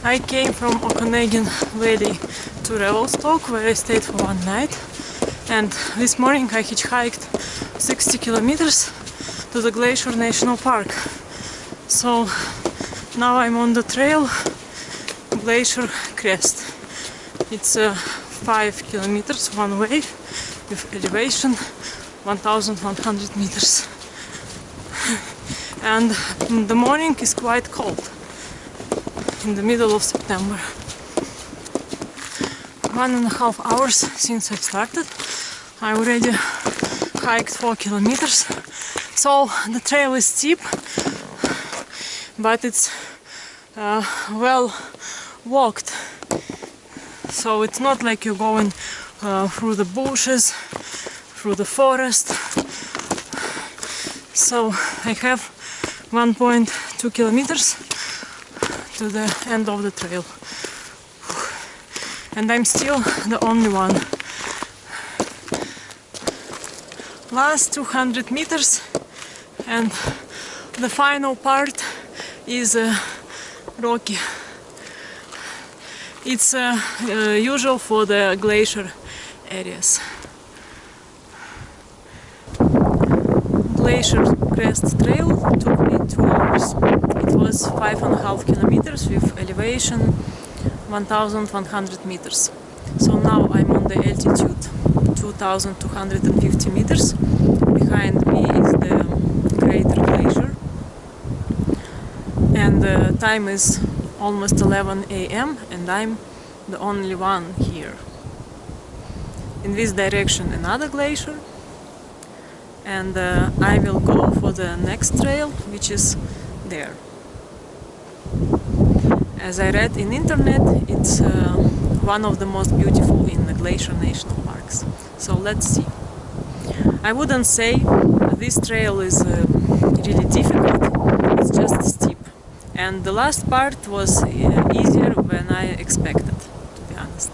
I came from Okanagan Valley to Revelstoke, where I stayed for one night, and this morning I hitchhiked 60 kilometers to the Glacier National Park. So now I'm on the trail Glacier crest. It's 5 kilometers one way with elevation 1100 meters. And the morning is quite cold in the middle of September. 1.5 hours since I started. I already hiked 4 kilometers. So the trail is steep, but it's well walked. So it's not like you're going through the bushes, through the forest. So I have 1.2 kilometers to the end of the trail. And I'm still the only one. Last 200 meters and the final part is rocky. It's usual for the glacier areas. Glacier crest trail took me 2 hours. It was 5.5 kilometers with elevation 1100 meters. So now I'm on the altitude 2250 meters. Behind me is the crater Glacier. And the time is almost 11 a.m. and I'm the only one here. In this direction another glacier, and I will go for the next trail, which is there. As I read in internet, it's one of the most beautiful in the Glacier National Parks. So let's see. I wouldn't say this trail is really difficult, it's just steep. And the last part was easier than I expected, to be honest.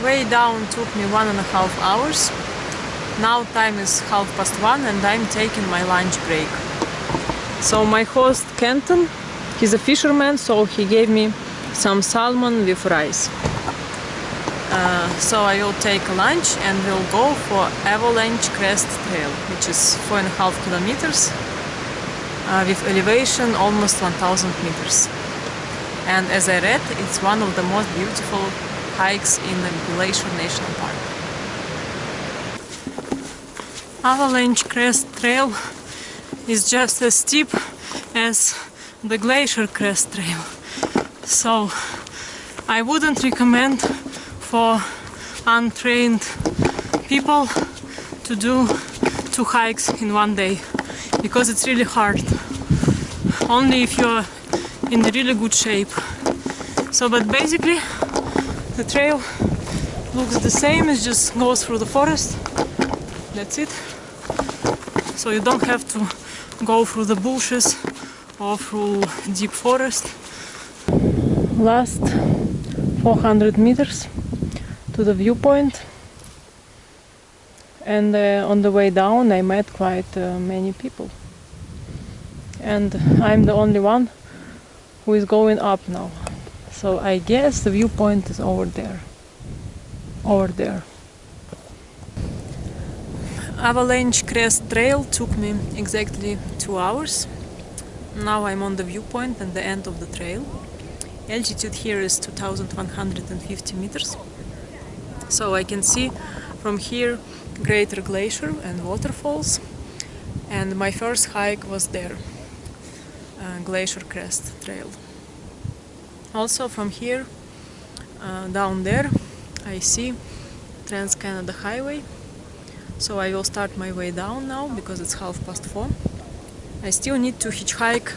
Way down took me 1.5 hours. Now time is 1:30 and I'm taking my lunch break. So my host Kenton, he's a fisherman, so he gave me some salmon with rice. So I will take lunch and we'll go for Avalanche crest trail, which is 4.5 kilometers with elevation almost 1000 meters. And as I read, it's one of the most beautiful hikes in the Glacier National Park. Avalanche crest trail is just as steep as the Glacier crest trail. So I wouldn't recommend for untrained people to do 2 hikes in one day, because it's really hard. Only if you're in really good shape. So, but basically the trail looks the same, it just goes through the forest. That's it. So you don't have to go through the bushes or through deep forest. Last 400 meters to the viewpoint. And on the way down I met quite many people. And I'm the only one who is going up now. So I guess the viewpoint is over there. Over there. Avalanche crest trail took me exactly 2 hours. Now I'm on the viewpoint and the end of the trail. Altitude here is 2150 meters. So I can see from here Greater Glacier and waterfalls. And my first hike was there, Glacier Crest Trail. Also from here, down there, I see Trans-Canada Highway. So I will start my way down now because it's 4:30. I still need to hitchhike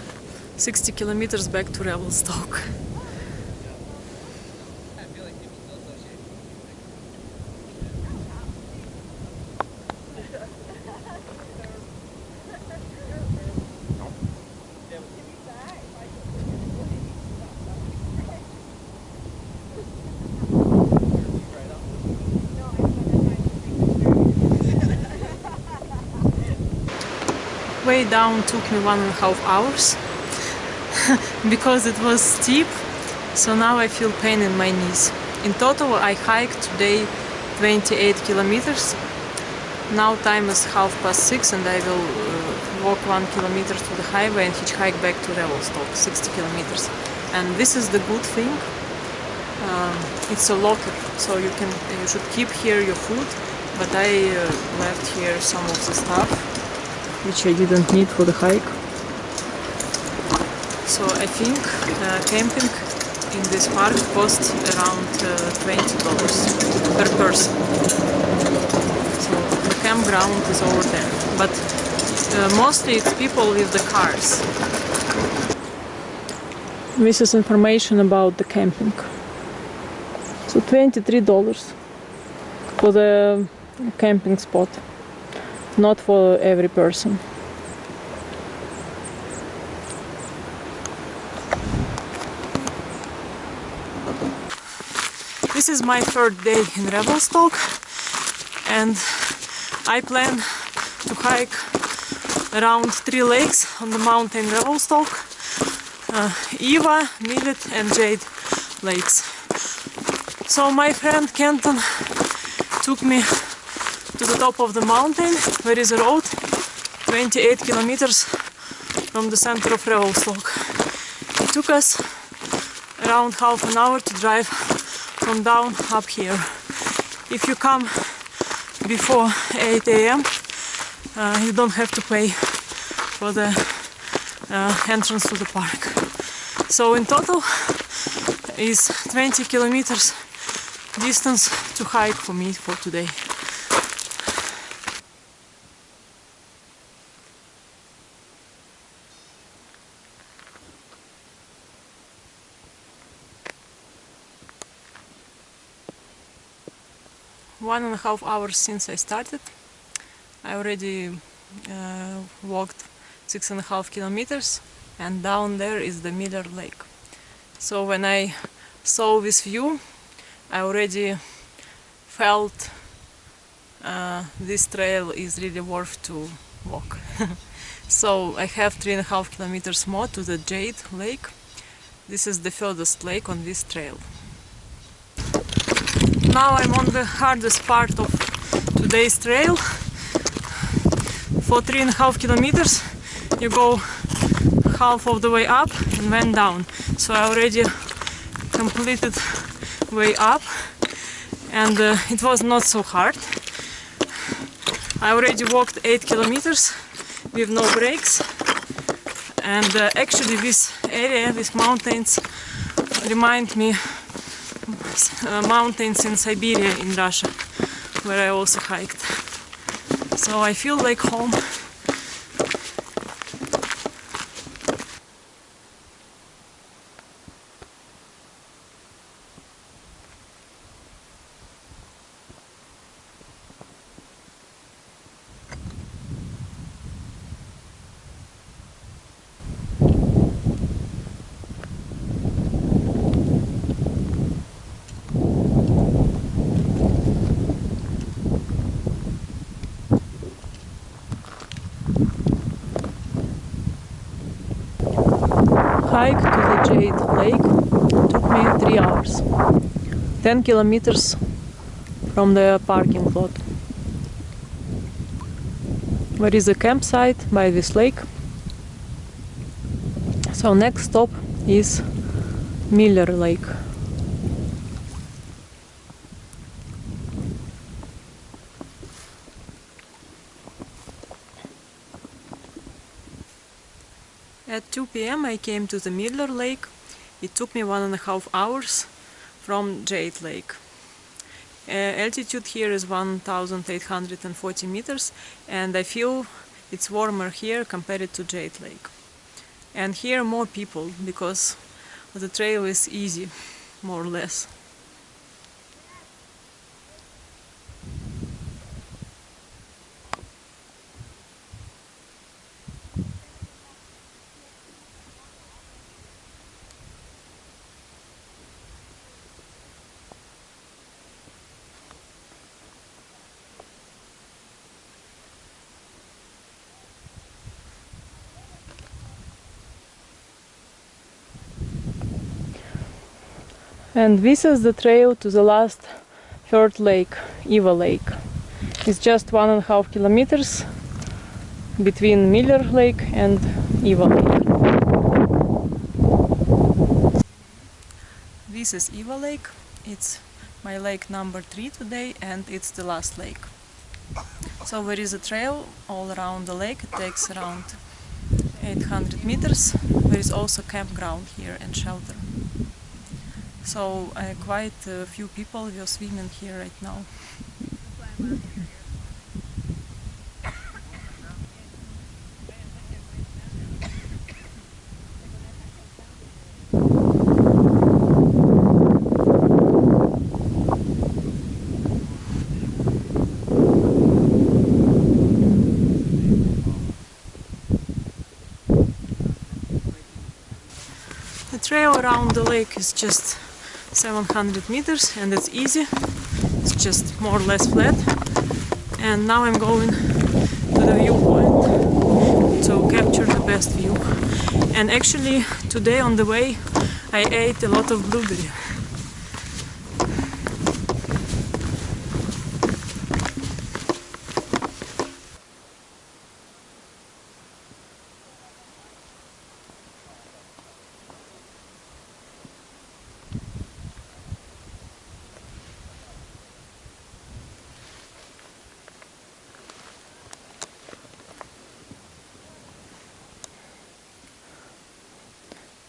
60 kilometers back to Revelstoke. Way down took me 1.5 hours because it was steep, so now I feel pain in my knees. In total I hiked today 28 kilometers. Now time is 6:30 and I will walk 1 kilometer to the highway and hitchhike back to Revelstoke, 60 kilometers. And this is the good thing, it's a locker, so you should keep here your food, but I left here some of the stuff which I didn't need for the hike. So I think camping in this park costs around $20 per person. So the campground is over there, but mostly it's people with the cars. This is information about the camping. So $23 for the camping spot. Not for every person. This is my third day in Revelstoke and I plan to hike around 3 lakes on the mountain Revelstoke, Eva, Millet and Jade lakes. So my friend Kenton took me to the top of the mountain, where is a road, 28 kilometers from the center of Revelstoke. It took us around half an hour to drive from down up here. If you come before 8 AM, you don't have to pay for the entrance to the park. So in total is 20 kilometers distance to hike for me for today. One and a half hours since I started. I already walked 6.5 kilometers and down there is the Miller Lake. So when I saw this view, I already felt this trail is really worth to walk. So I have 3.5 kilometers more to the Jade Lake. This is the furthest lake on this trail. Now I'm on the hardest part of today's trail. For 3.5 kilometers you go half of the way up and then down. So I already completed way up and it was not so hard. I already walked 8 kilometers with no breaks, and actually this area, these mountains remind me mountains in Siberia in Russia, where I also hiked. So I feel like home. Hike to the Jade Lake took me 3 hours. 10 kilometers from the parking lot. There is a campsite by this lake. So next stop is Miller Lake. At 2 p.m. I came to the Miller Lake. It took me 1.5 hours from Jade Lake. Altitude here is 1,840 meters, and I feel it's warmer here compared to Jade Lake. And here more people, because the trail is easy, more or less. And this is the trail to the last third lake, Eva Lake. It's just 1.5 kilometers between Miller Lake and Eva Lake. This is Eva Lake. It's my lake number 3 today, and it's the last lake. So there is a trail all around the lake. It takes around 800 meters. There is also campground here and shelter. So quite a few people were swimming here right now. The trail around the lake is just 700 meters and it's easy. It's just more or less flat. And now I'm going to the viewpoint to capture the best view. And actually today on the way I ate a lot of blueberry.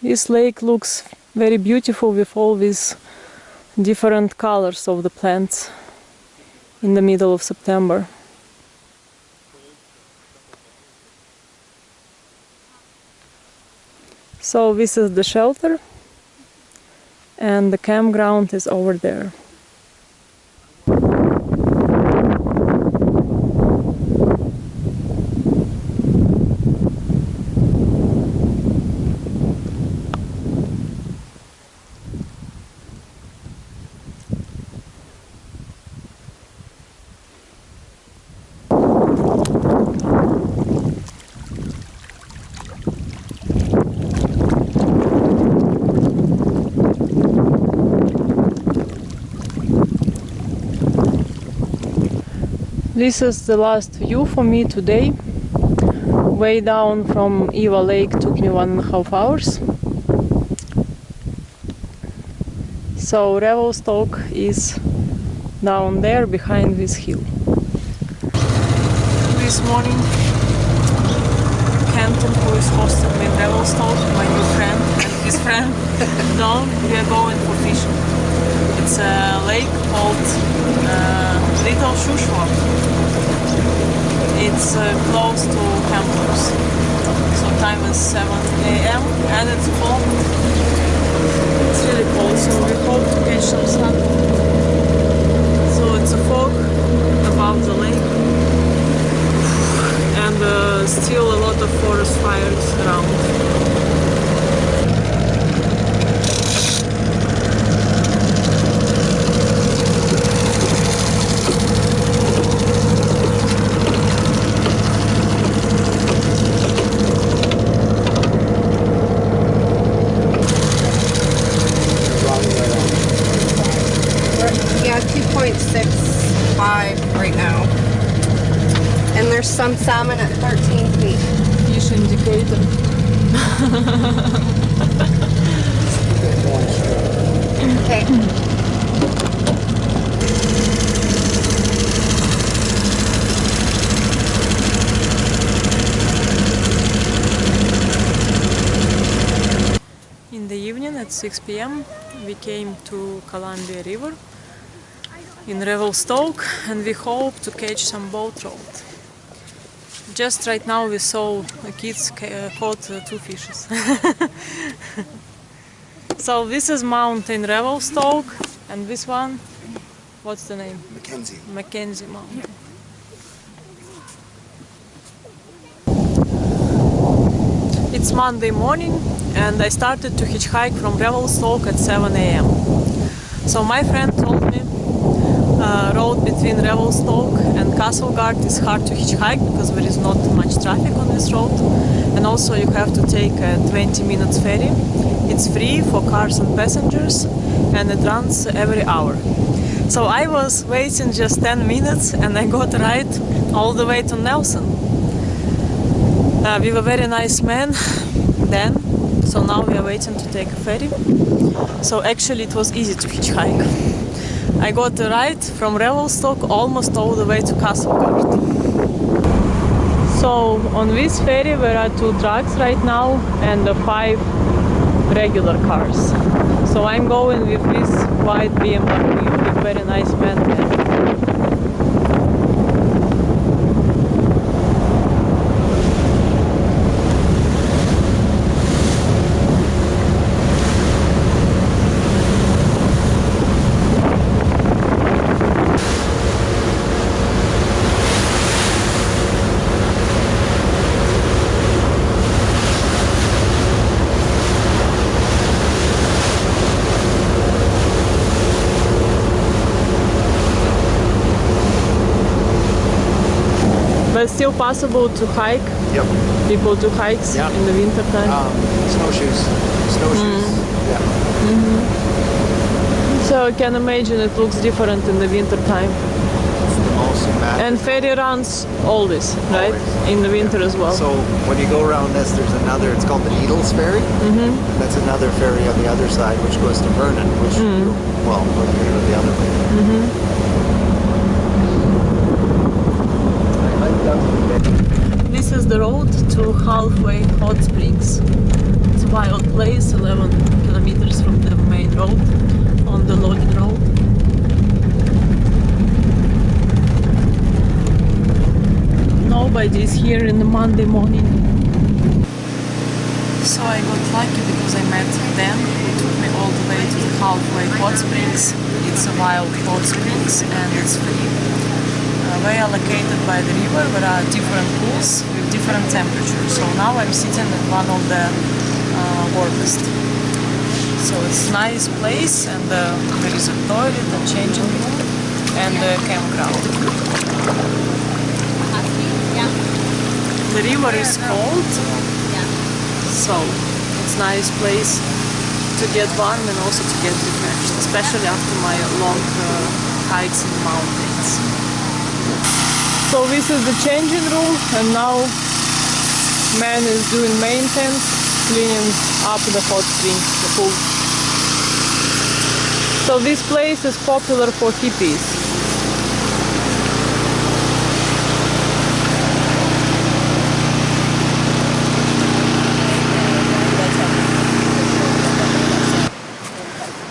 This lake looks very beautiful with all these different colors of the plants in the middle of September. So this is the shelter and the campground is over there. This is the last view for me today. Way down from Eva Lake took me 1.5 hours. So Revelstoke is down there behind this hill. This morning, Kenton, who is hosting me in Revelstoke, my new friend, and his friend Don, we are going for fishing. It's a lake called Little Shuswap. It's close to campers. So time is 7 a.m. and it's cold. It's really cold, so we hope to catch some sun. So it's a fog above the lake and still a lot of forest fires around. Right now, and there's some salmon at 13 feet. Fish indicator. Okay. In the evening at 6 p.m. we came to Columbia River in Revelstoke, and we hope to catch some boat road. Just right now we saw kids caught 2 fishes. So this is Mountain Revelstoke, and this one, what's the name? Mackenzie Mountain. It's Monday morning and I started to hitchhike from Revelstoke at 7 a.m. So my friend told me road between Revelstoke and Castlegar is hard to hitchhike because there is not much traffic on this road, and also you have to take a 20 minutes ferry. It's free for cars and passengers and it runs every hour. So I was waiting just 10 minutes and I got a ride all the way to Nelson. We were very nice men then, so now we are waiting to take a ferry. So actually it was easy to hitchhike. I got a ride from Revelstoke almost all the way to Castlegar. So on this ferry there are 2 trucks right now and 5 regular cars. So I'm going with this white BMW with very nice man there. But it's still possible to hike? Yep. People do hikes in the winter time? Snowshoes. Yeah. So I can imagine it looks different in the winter time. It's the most massive. And ferry runs always, right? Always. In the winter as well. So when you go around this, there's another, it's called the Needles Ferry. That's another ferry on the other side, which goes to Vernon, which, well, we're going to go the other way. This is the road to Halfway Hot Springs. It's a wild place, 11 kilometers from the main road, on the logging road. Nobody is here in the Monday morning. So I got lucky because I met Dan, who took me all the way to the Halfway Hot Springs. It's a wild hot springs and it's free. They are located by the river. There are different pools with different temperatures. So now I'm sitting in one of the warmest. So it's a nice place, and there is a toilet, a changing room, and a campground. The river is cold, so it's a nice place to get warm and also to get refreshed, especially after my long hikes in the mountains. So this is the changing room, and now man is doing maintenance, cleaning up the hot springs, the pool. So this place is popular for hippies.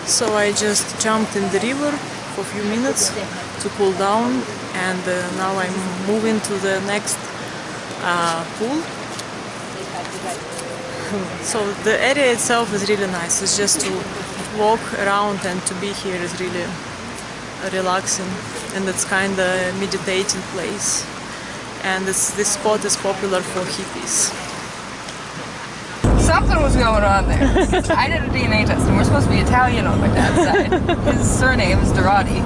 So I just jumped in the river for a few minutes to cool down, and now I'm moving to the next pool. So the area itself is really nice. It's just to walk around and to be here is really relaxing, and it's kind of a meditating place. And this spot is popular for hippies. Something was going on there. I did a DNA test, and we're supposed to be Italian on my dad's side. His surname is Dorati,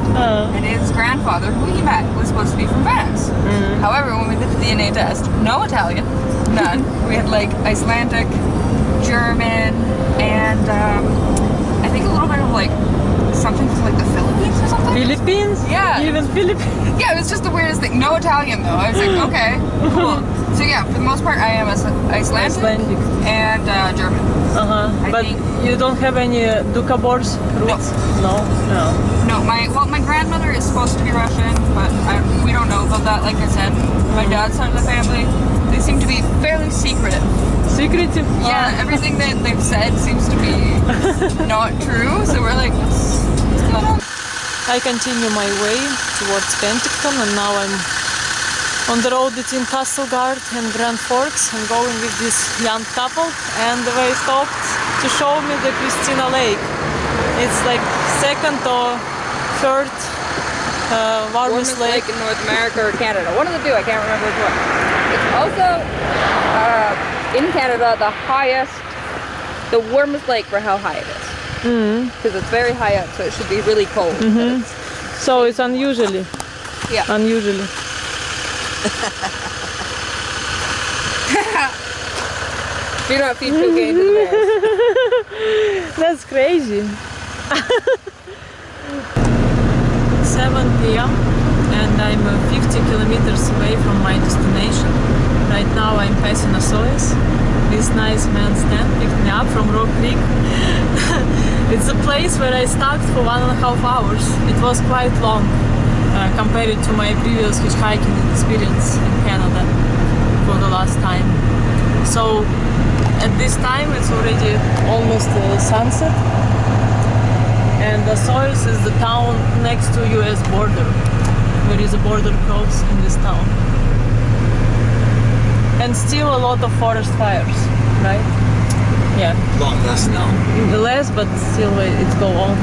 and his grandfather, who he met, was supposed to be from Venice. However, when we did the DNA test, no Italian, none. We had like Icelandic, German, and I think a little bit of like something from like the Philippines or something. Philippines? Yeah. Even Philippines? Yeah, it was just the weirdest thing. No Italian though. I was like, okay, cool. So yeah, for the most part, I am Icelandic, Icelandic. and German. I But think- you don't have any Dukabors roots? No. No, my grandmother is supposed to be Russian, but we don't know about that. Like I said, my dad's side of the family, they seem to be fairly secretive. Secretive? Yeah, everything that they've said seems to be not true. So we're like, what's going on? I continue my way towards Penticton, and now I'm on the road between Castlegar and Grand Forks. I'm going with this young couple, and they stopped to show me the Christina Lake. It's like second or third warmest lake. in North America or Canada. One of the two, I can't remember which one. It's also in Canada the warmest lake for how high it is. Because it's very high up, so it should be really cold. But So it's unusually. Yeah. Unusually. Do not feed cocaine to the bears. That's crazy. 7 p.m. and I'm 50 kilometers away from my destination. Right now I'm passing Osoyoos. This nice man stand picked me up from Rock Creek. It's a place where I stuck for 1.5 hours. It was quite long compared to my previous hitchhiking experience in Canada for the last time. So at this time it's already almost sunset, and Osoyoos is the town next to US border. There is a border cross in this town. And still a lot of forest fires, right? Yeah. Long less now. Less, but still it go on.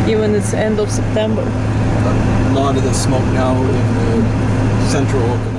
Even it's end of September. A lot of the smoke now in the central Okanagan